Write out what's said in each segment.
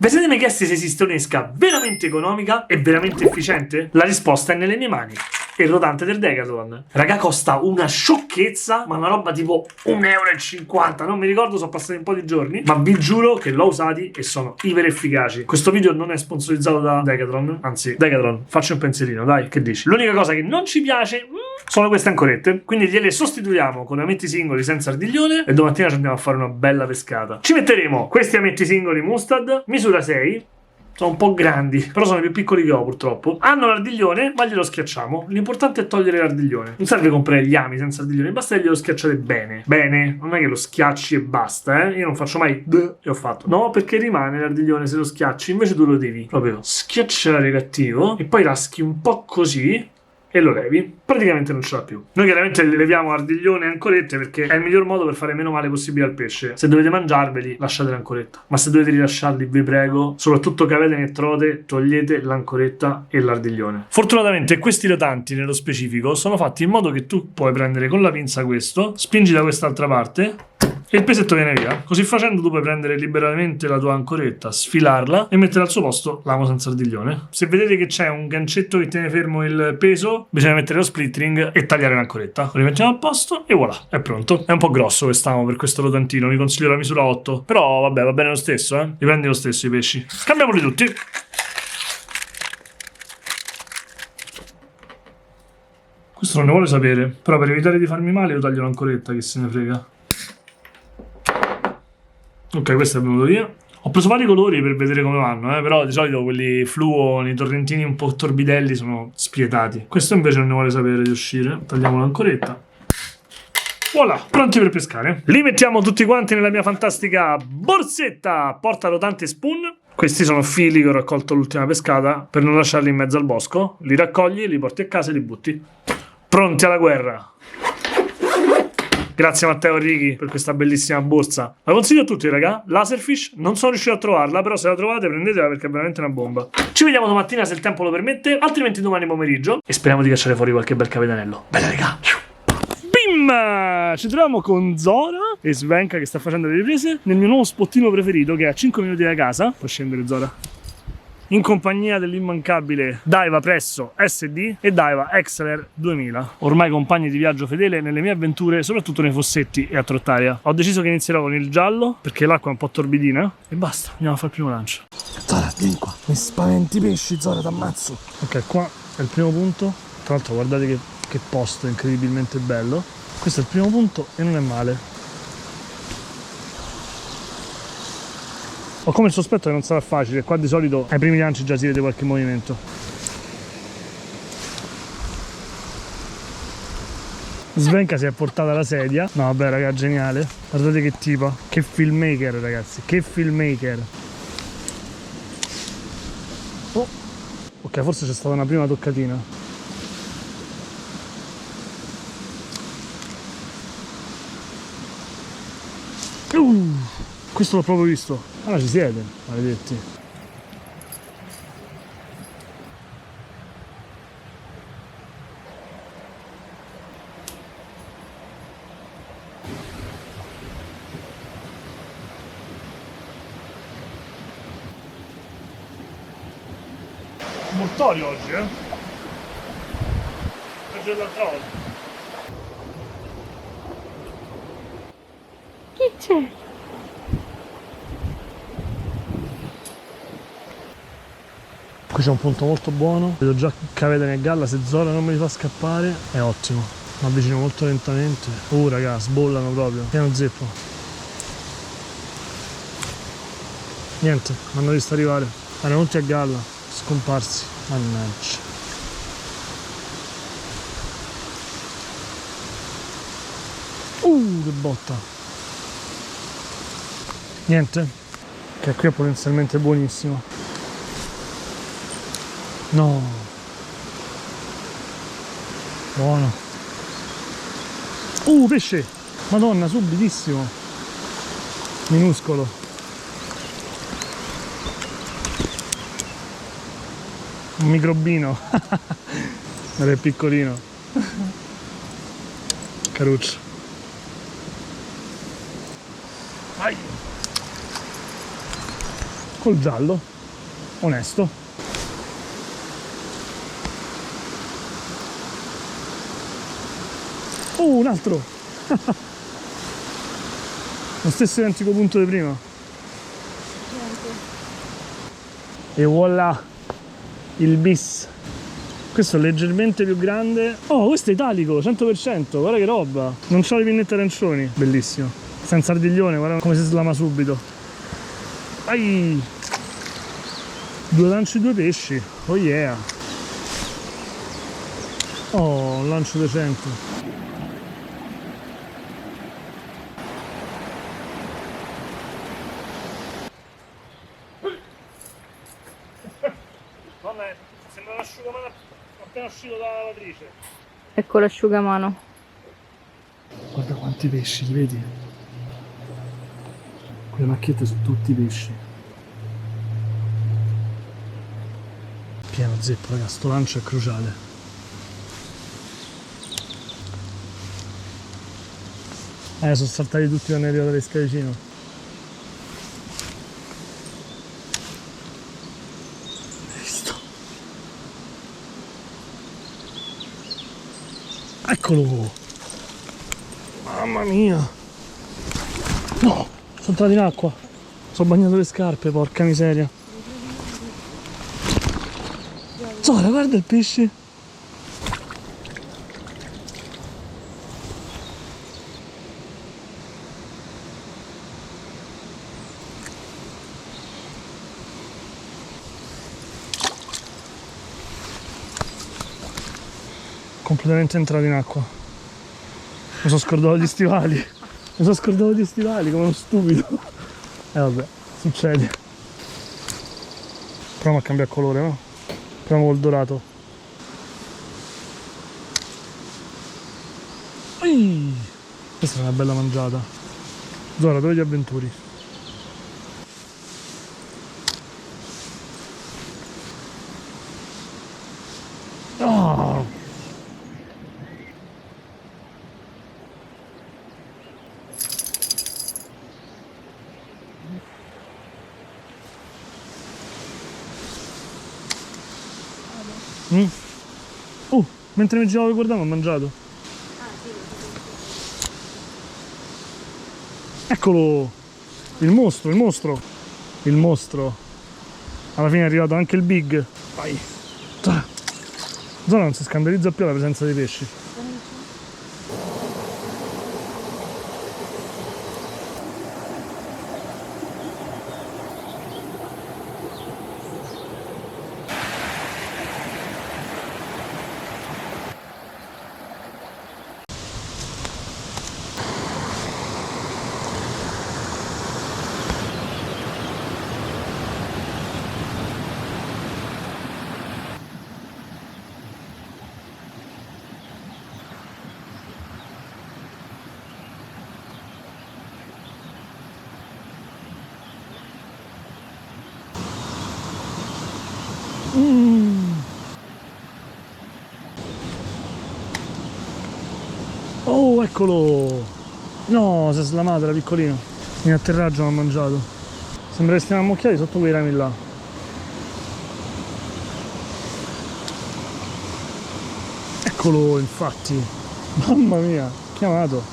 Vi siete mai chiesti se esiste un'esca veramente economica e veramente efficiente? La risposta è nelle mie mani. Il rotante del Decathlon. Raga, costa una sciocchezza, ma una roba tipo 1,50 €. Non mi ricordo, sono passati un po' di giorni, ma vi giuro che l'ho usati e sono iper efficaci. Questo video non è sponsorizzato da Decathlon, anzi, Decathlon, facci un pensierino, dai, che dici? L'unica cosa che non ci piace sono queste ancorette, quindi gliele sostituiamo con ametti singoli senza ardiglione e domattina ci andiamo a fare una bella pescata. Ci metteremo questi ametti singoli Mustad, misura 6. Sono un po' grandi, però sono più piccoli che ho purtroppo. Hanno l'ardiglione, ma glielo schiacciamo. L'importante è togliere l'ardiglione. Non serve comprare gli ami senza ardiglione, basta che glielo schiacciate bene. Bene, non è che lo schiacci e basta, Io non faccio mai e ho fatto. No, perché rimane l'ardiglione se lo schiacci, invece tu lo devi proprio schiacciare cattivo e poi raschi un po' così e lo levi, praticamente non ce l'ha più. Noi chiaramente le leviamo ardiglione e ancorette perché è il miglior modo per fare meno male possibile al pesce. Se dovete mangiarveli, lasciate l'ancoretta, ma se dovete rilasciarli, vi prego, soprattutto cavete e trote, togliete l'ancoretta e l'ardiglione. Fortunatamente questi rotanti nello specifico sono fatti in modo che tu puoi prendere con la pinza questo, spingi da quest'altra parte e il pesetto viene via. Così facendo tu puoi prendere liberamente la tua ancoretta, sfilarla e mettere al suo posto l'amo senza ardiglione. Se vedete che c'è un gancetto che tiene fermo il peso, bisogna mettere lo split ring e tagliare l'ancoretta. Lo rimettiamo a posto e voilà, è pronto. È un po' grosso quest'amo per questo rotantino, vi consiglio la misura 8. Però vabbè, va bene lo stesso, Li prendi lo stesso i pesci. Cambiamoli tutti. Questo non ne vuole sapere, però per evitare di farmi male io taglio l'ancoretta, che se ne frega. Ok, questo è venuto via. Ho preso vari colori per vedere come vanno, però di solito quelli fluo, i torrentini un po' torbidelli sono spietati. Questo invece non ne vuole sapere di uscire. Tagliamo l'ancoretta. Voilà, pronti per pescare. Li mettiamo tutti quanti nella mia fantastica borsetta porta rotante spoon. Questi sono fili che ho raccolto l'ultima pescata per non lasciarli in mezzo al bosco. Li raccogli, li porti a casa e li butti. Pronti alla guerra. Grazie Matteo Righi per questa bellissima borsa. La consiglio a tutti, raga. Laserfish, non sono riuscito a trovarla, però se la trovate prendetela perché è veramente una bomba. Ci vediamo domattina se il tempo lo permette, altrimenti domani pomeriggio. E speriamo di cacciare fuori qualche bel capitanello. Bella, raga. Bim! Ci troviamo con Zora e Svenka che sta facendo le riprese nel mio nuovo spottino preferito che è a 5 minuti da casa. Puoi scendere, Zora. In compagnia dell'immancabile Daiwa Presso SD e Daiwa Exceler 2000, ormai compagni di viaggio fedele nelle mie avventure, soprattutto nei fossetti e a Trottaria. Ho deciso che inizierò con il giallo perché l'acqua è un po' torbidina e basta, andiamo a fare il primo lancio. Zora, vieni qua. Mi spaventi i pesci, Zora, t'ammazzo. Ok, qua è il primo punto. Tra l'altro guardate che posto incredibilmente bello. Questo è il primo punto e non è male. Ho come il sospetto che non sarà facile, qua di solito ai primi lanci già si vede qualche movimento. Svenka si è portata la sedia. No vabbè raga, geniale. Guardate che tipo. Che filmmaker ragazzi, che filmmaker. Oh. Ok, forse c'è stata una prima toccatina. Questo l'ho proprio visto. Ah, ci siete, maledetti. Mortorio oggi, Peggio dell'altra volta. Chi c'è? Qui c'è un punto molto buono, vedo già cavetane e galla, se Zora non me li fa scappare è ottimo. Mi avvicino molto lentamente. Raga, sbollano proprio, pieno zeppo. Niente, mi hanno visto arrivare. Erano tutti a galla, scomparsi. Mannaggia. Che botta. Niente, che qui è potenzialmente buonissimo. No, buono. Pesce, madonna, subitissimo, minuscolo. Un microbino. Era piccolino. Caruccio. Vai. col giallo, onesto. Un altro! Lo stesso identico punto di prima. E voilà il bis. Questo è leggermente più grande. Oh, questo è italico, 100%, guarda che roba. Non c'ho le pinnette arancioni, bellissimo. Senza ardiglione, guarda come si slama subito. Ai! 2 lanci, 2 pesci. Oh yeah! Oh, un lancio decente. Vabbè, sembra un asciugamano appena uscito dalla lavatrice. Ecco l'asciugamano. Guarda quanti pesci, li vedi? Quelle macchiette sono tutti pesci. Pieno zeppo, raga, sto lancio è cruciale. Sono saltati tutti quando è arrivato le scale vicino. Hai visto? Eccolo! Mamma mia! No! Sono entrato in acqua! Sono bagnato le scarpe, porca miseria! Zora, guarda il pesce! Completamente entrato in acqua. Mi sono scordato gli stivali. Mi sono scordato gli stivali come uno stupido. E vabbè, succede. Proviamo a cambiare colore, no? Proviamo col dorato. Ui! Questa è una bella mangiata. Zora, dove ti avventuri? Oh! Mentre mi giravo e guardavo ho mangiato. Eccolo! Il mostro, il mostro! Il mostro! Alla fine è arrivato anche il big. Vai! Zona non si scandalizza più alla presenza dei pesci. Oh, eccolo! No, si è slamato, era piccolino. In atterraggio l'ho mangiato. Sembra che stiamo ammocchiati sotto quei rami là. Eccolo, infatti. Mamma mia, chiamato.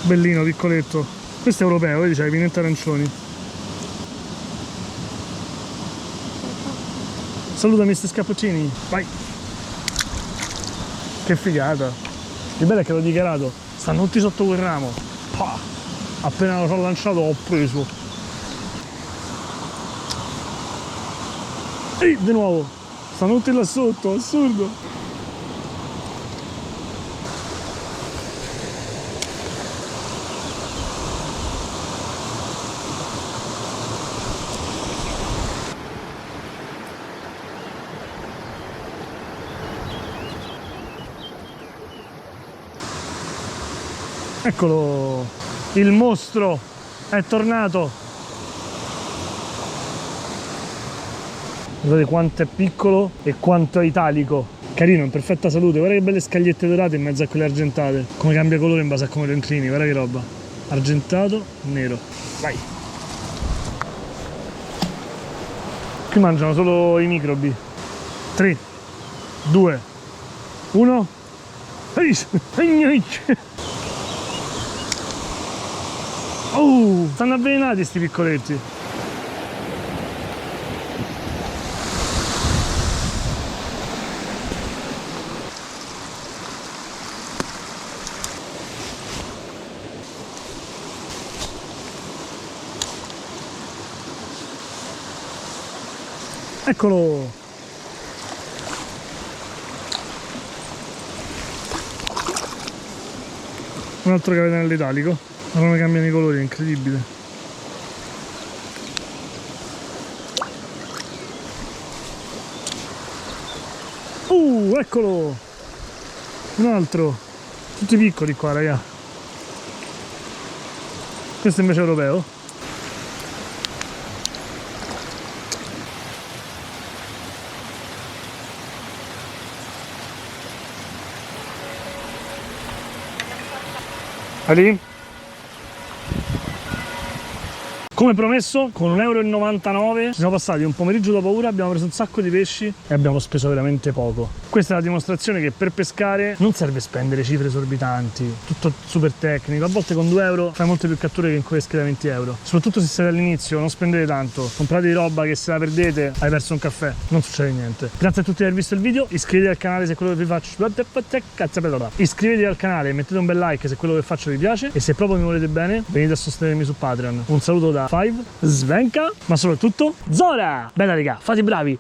Bellino, piccoletto. Questo è europeo, vedi, c'ha le pinette arancioni. Saluta Mr. Scappuccini, vai! Che figata! Il bello è che l'ho dichiarato, stanno tutti sotto quel ramo. Pah! Appena l'ho lanciato ho preso. Ehi, di nuovo! Stanno tutti là sotto, assurdo! Eccolo, il mostro è tornato. Guardate quanto è piccolo e quanto è italico. Carino, in perfetta salute. Guarda che belle scagliette dorate in mezzo a quelle argentate. Come cambia colore in base a come lo inclini, guarda che roba. Argentato, nero. Vai. Qui mangiano solo i microbi. 3, 2, 1. Oh, stanno avvelenati sti piccoletti. Eccolo! Un altro cavettanello italico. Ma come cambiano i colori, è incredibile. Eccolo! Un altro. Tutti piccoli qua, raga. Questo invece è europeo. Ali? Come promesso, con 1,99 € ci siamo passati un pomeriggio da paura, abbiamo preso un sacco di pesci e abbiamo speso veramente poco. Questa è la dimostrazione che per pescare non serve spendere cifre esorbitanti, tutto super tecnico. A volte con 2 € fai molte più catture che in pesche da 20 €. Soprattutto se siete all'inizio, non spendete tanto, compratevi roba che se la perdete hai perso un caffè, non succede niente. Grazie a tutti per aver visto il video, iscrivetevi al canale se quello che vi faccio. Iscrivetevi al canale e mettete un bel like se quello che faccio vi piace e se proprio mi volete bene venite a sostenermi su Patreon. Un saluto da Five, Svenka, ma soprattutto Zora! Bella raga, fate i bravi!